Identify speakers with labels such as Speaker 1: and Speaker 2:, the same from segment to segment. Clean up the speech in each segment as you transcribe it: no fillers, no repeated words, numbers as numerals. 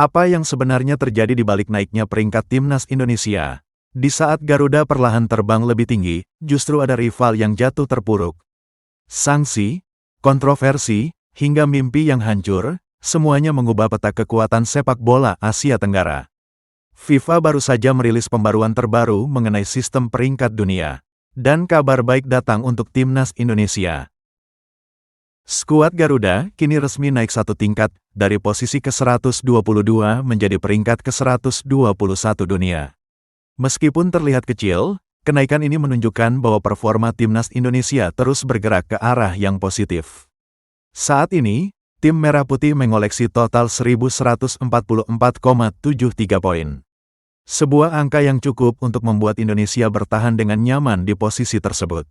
Speaker 1: Apa yang sebenarnya terjadi di balik naiknya peringkat timnas Indonesia? Di saat Garuda perlahan terbang lebih tinggi, justru ada rival yang jatuh terpuruk. Sanksi, kontroversi, hingga mimpi yang hancur, semuanya mengubah peta kekuatan sepak bola Asia Tenggara. FIFA baru saja merilis pembaruan terbaru mengenai sistem peringkat dunia. Dan kabar baik datang untuk timnas Indonesia. Skuad Garuda kini resmi naik satu tingkat, dari posisi ke-122 menjadi peringkat ke-121 dunia. Meskipun terlihat kecil, kenaikan ini menunjukkan bahwa performa timnas Indonesia terus bergerak ke arah yang positif. Saat ini, tim Merah Putih mengoleksi total 1.144,73 poin. Sebuah angka yang cukup untuk membuat Indonesia bertahan dengan nyaman di posisi tersebut.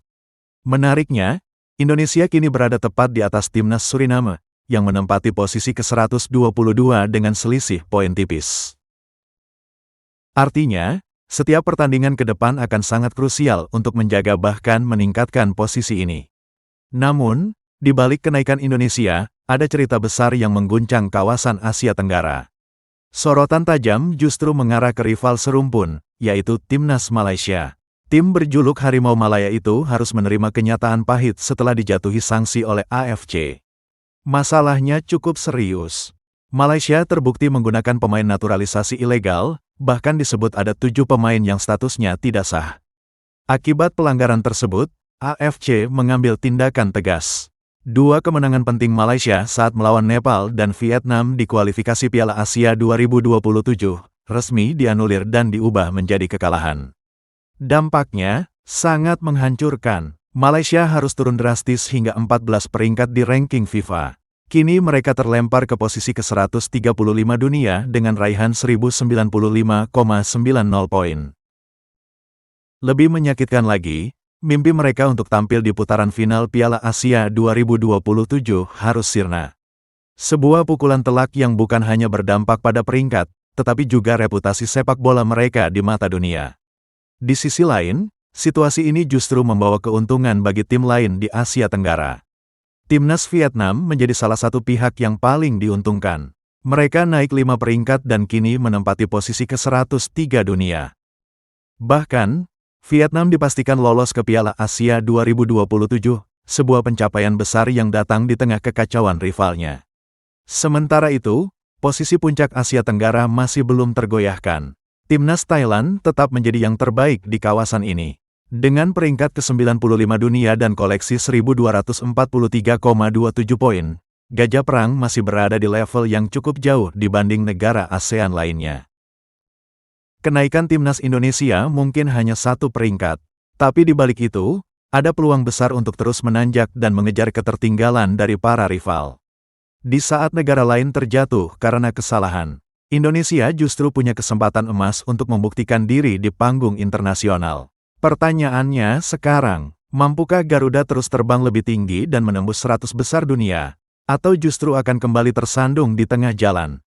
Speaker 1: Menariknya, Indonesia kini berada tepat di atas timnas Suriname, yang menempati posisi ke-122 dengan selisih poin tipis. Artinya, setiap pertandingan ke depan akan sangat krusial untuk menjaga bahkan meningkatkan posisi ini. Namun, di balik kenaikan Indonesia, ada cerita besar yang mengguncang kawasan Asia Tenggara. Sorotan tajam justru mengarah ke rival serumpun, yaitu timnas Malaysia. Tim berjuluk Harimau Malaya itu harus menerima kenyataan pahit setelah dijatuhi sanksi oleh AFC. Masalahnya cukup serius. Malaysia terbukti menggunakan pemain naturalisasi ilegal, bahkan disebut ada 7 pemain yang statusnya tidak sah. Akibat pelanggaran tersebut, AFC mengambil tindakan tegas. 2 kemenangan penting Malaysia saat melawan Nepal dan Vietnam di kualifikasi Piala Asia 2027, resmi dianulir dan diubah menjadi kekalahan. Dampaknya, sangat menghancurkan. Malaysia harus turun drastis hingga 14 peringkat di ranking FIFA. Kini mereka terlempar ke posisi ke-135 dunia dengan raihan 1095,90 poin. Lebih menyakitkan lagi, mimpi mereka untuk tampil di putaran final Piala Asia 2027 harus sirna. Sebuah pukulan telak yang bukan hanya berdampak pada peringkat, tetapi juga reputasi sepak bola mereka di mata dunia. Di sisi lain, situasi ini justru membawa keuntungan bagi tim lain di Asia Tenggara. Timnas Vietnam menjadi salah satu pihak yang paling diuntungkan. Mereka naik 5 peringkat dan kini menempati posisi ke-103 dunia. Bahkan, Vietnam dipastikan lolos ke Piala Asia 2027, sebuah pencapaian besar yang datang di tengah kekacauan rivalnya. Sementara itu, posisi puncak Asia Tenggara masih belum tergoyahkan. Timnas Thailand tetap menjadi yang terbaik di kawasan ini. Dengan peringkat ke-95 dunia dan koleksi 1.243,27 poin, Gajah Perang masih berada di level yang cukup jauh dibanding negara ASEAN lainnya. Kenaikan timnas Indonesia mungkin hanya 1 peringkat, tapi di balik itu, ada peluang besar untuk terus menanjak dan mengejar ketertinggalan dari para rival. Di saat negara lain terjatuh karena kesalahan, Indonesia justru punya kesempatan emas untuk membuktikan diri di panggung internasional. Pertanyaannya sekarang, mampukah Garuda terus terbang lebih tinggi dan menembus 100 besar dunia? Atau justru akan kembali tersandung di tengah jalan?